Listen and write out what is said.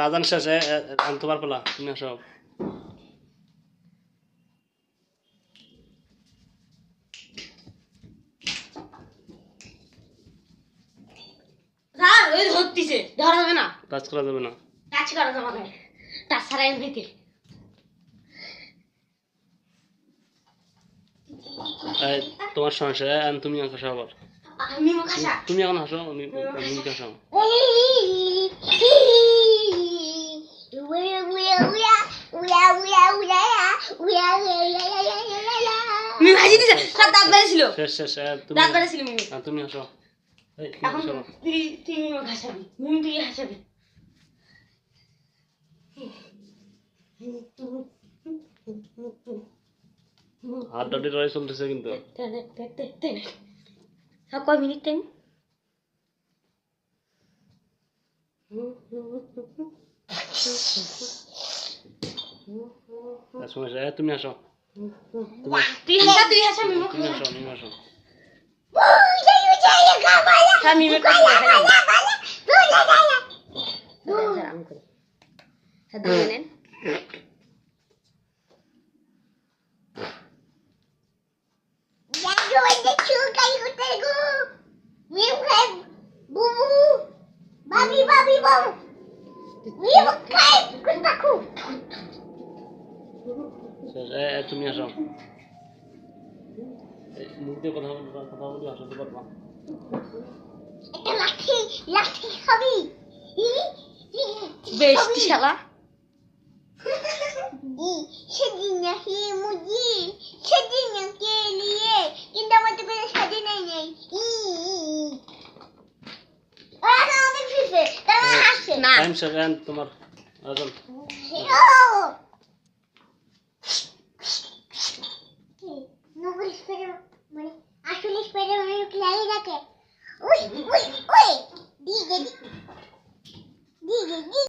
আজান শেষে তোমার পালা, তুমি আসো। স্যার ওই ধরতিছে, ধরা যাবে না, টাচ করা যাবে না, টাচ করা যাবে না, টাচ ছাড়া এমনিতে। তোমার সমস্যা, তুমি হাসো আবার, আমি মুখ হাসা, তুমি এখন হাসো, মিমিকে হাসো। মিমি হাসি দিছে, স্যার দাঁত বেরিয়েছিল, শেষ শেষ, দাঁত বেরিয়েছিল মিমি। তুমি হাসো। এখন তুই মিমি হাসাবি, মিমি তুই হাসাবি। হাড্ডাডি লড়াই চলতেছে কিন্তু। কয় মিনিট টাইম? সমস্যা, তুমি আসো, তুই হাসা, তুই হাসা, মিমি তুমি আসো, তুমি আসো। হ্যাঁ মিমি কথা দেখা আমি করি। হ্যাঁ দেখে নেন। তুমি আসো, মুখ দিয়ে কথা বলি, আসতে পারবা। বেশি শালা না টাইম শেষ, তোমার আজান। আসলে স্পাইডারম্যান খেলাই রাখে ওই ওই ওই দিগে দিগে